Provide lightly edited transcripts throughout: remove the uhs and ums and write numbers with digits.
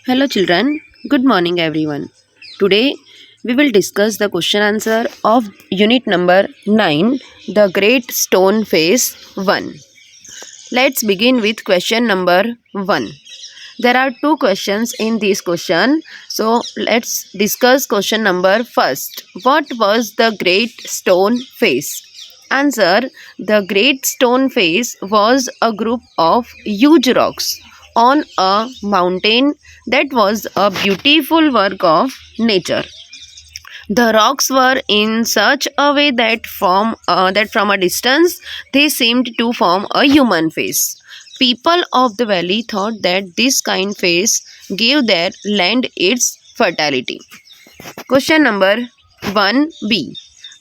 Hello children, good morning everyone. Today we will discuss the question answer of unit number 9, the Great Stone Face 1. Let's begin with question number 1. There are two questions in this question, so let's discuss question number first. What was the Great Stone Face? Answer: the Great Stone Face was a group of huge rocks on a mountain that was a beautiful work of nature. The rocks were in such a way that from a distance they seemed to form a human face. People of the valley thought that this kind face gave their land its fertility. Question number 1b.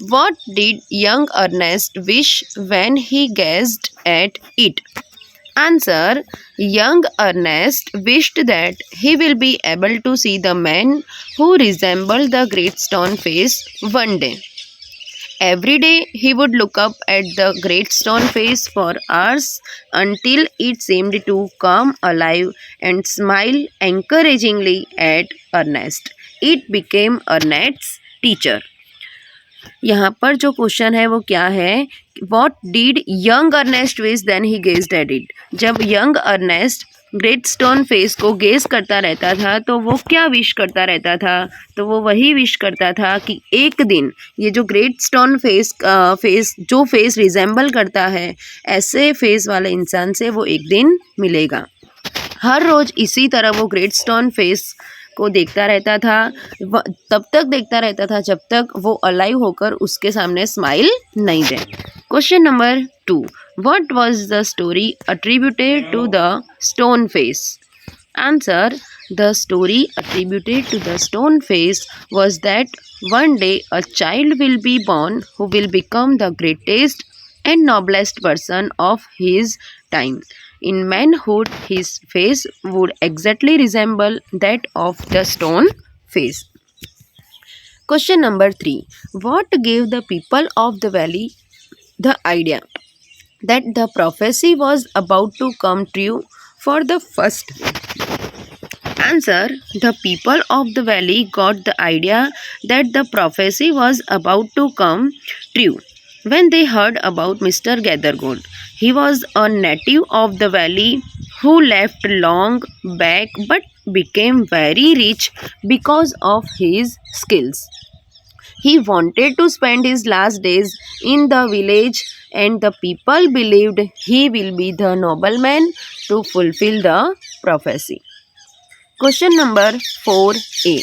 What did young Ernest wish when he gazed at it? Answer: young Ernest wished that he will be able to see the man who resembled the great stone face one day. Every day he would look up at the great stone face for hours until it seemed to come alive and smile encouragingly at Ernest. It became Ernest's teacher. यहाँ पर जो question है वो क्या है, what did young Ernest wish then he gazed at it. जब young Ernest Great stone Face को gaze करता रहता था तो वो क्या विश करता रहता था, तो वो वही विश करता था कि एक दिन ये जो ग्रेट स्टोन फेस जो फेस रिजेंबल करता है ऐसे फेस वाले इंसान से वो एक दिन मिलेगा. हर रोज़ इसी तरह वो ग्रेट स्टोन फेस को देखता रहता था, तब तक देखता रहता था जब तक वो अलाइव होकर उसके सामने स्माइल नहीं दे. Question number 2. What was the story attributed to the stone Face? Answer: the story attributed to the stone Face was that one day a child will be born who will become the greatest and noblest person of his time. In manhood, his face would exactly resemble that of the stone face. Question number 3. What gave the people of the valley the idea that the prophecy was about to come true for the first time? Answer: the people of the valley got the idea that the prophecy was about to come true when they heard about Mr. Gathergold. He was a native of the valley who left long back but became very rich because of his skills. He wanted to spend his last days in the village, and the people believed he will be the nobleman to fulfill the prophecy. Question number 4a.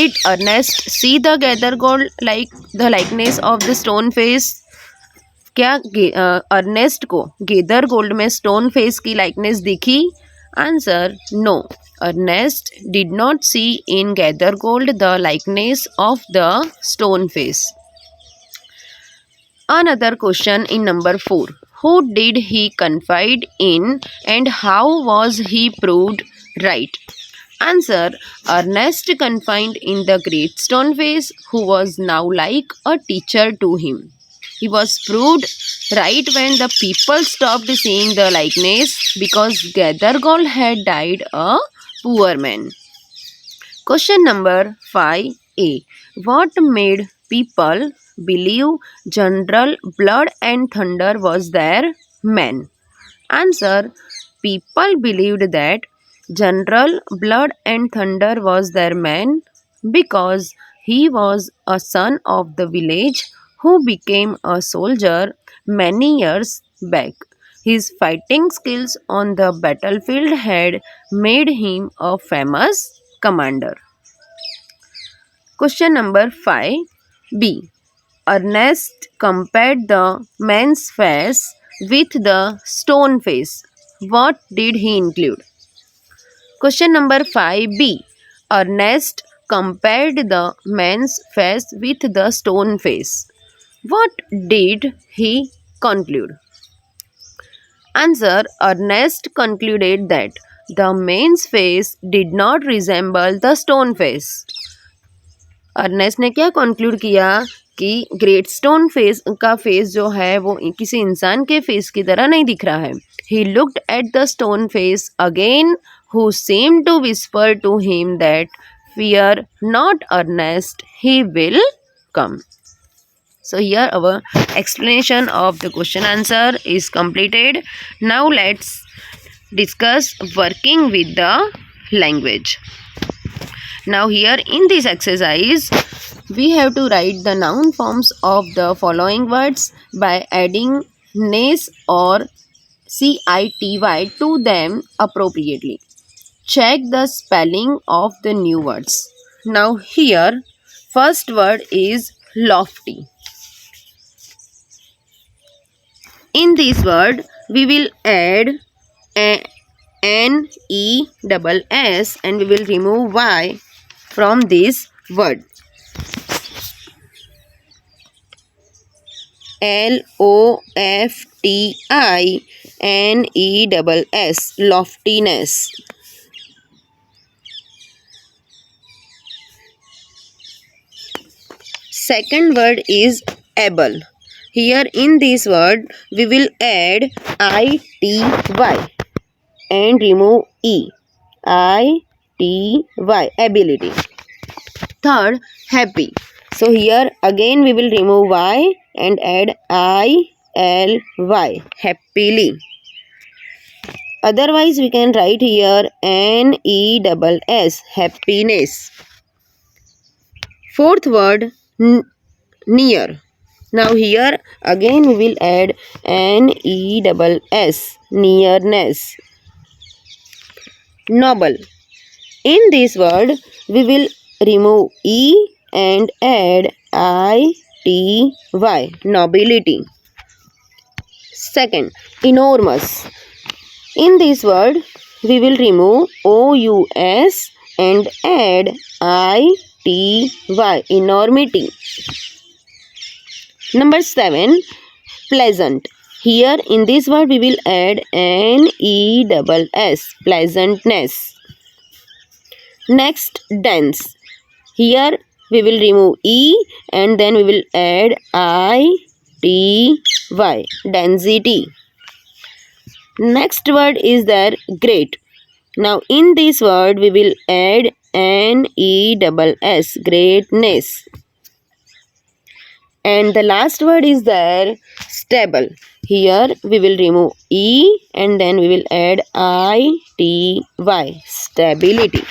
Did Ernest see the Gathergold like the likeness of the stone face? क्या Ernest को Gathergold में stone face की likeness दिखी? Answer: no, Ernest did not see in Gathergold the likeness of the stone face. Another question in number 4. Who did he confide in and how was he proved right? Answer: Ernest confided in the great stone face who was now like a teacher to him. He was proved right when the people stopped seeing the likeness because Gathergold had died a poor man. Question number 5a. What made people believe General Blood and Thunder was their man? Answer: people believed that General Blood and Thunder was their man because he was a son of the village who became a soldier many years back. His fighting skills on the battlefield had made him a famous commander. Question number 5b. Ernest compared the man's face with the stone face. What did he include? Question number 5b. Ernest compared the man's face with the stone face. What did he conclude? Answer: Ernest concluded that the man's face did not resemble the stone face. Ernest ने क्या conclude किया कि great stone face का face जो है वो किसी इंसान के फेस की तरह नहीं दिख रहा है. He looked at the stone face again who seemed to whisper to him that, "Fear not, Ernest, he will come." So here our explanation of the question answer is completed. Now let's discuss working with the language. Now here in this exercise, we have to write the noun forms of the following words by adding ness or city to them appropriately. Check the spelling of the new words. Now here, first word is lofty. In this word, we will add NESS and we will remove Y from this word. LOFTINESS, loftiness. Second word is able. Here in this word we will add ITY and remove E. ITY, ability. Third, happy. So here again we will remove Y and add ILY, happily. Otherwise we can write here NESS, happiness. Fourth word, near. Now here again we will add NESS, nearness. Noble. In this word we will remove E and add ITY, nobility. Second, enormous. In this word we will remove OUS and add ITY, enormity. Number 7, pleasant. Here in this word we will add NESS, pleasantness. Next, dense. Here we will remove E and then we will add ITY, density. Next word is there, great. Now in this word we will add NESS, greatness. And the last word is there, stable. Here we will remove E and then we will add ITY, stability.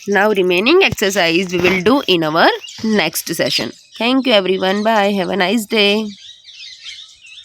Now remaining exercise we will do in our next session. Thank you everyone. Bye. Have a nice day.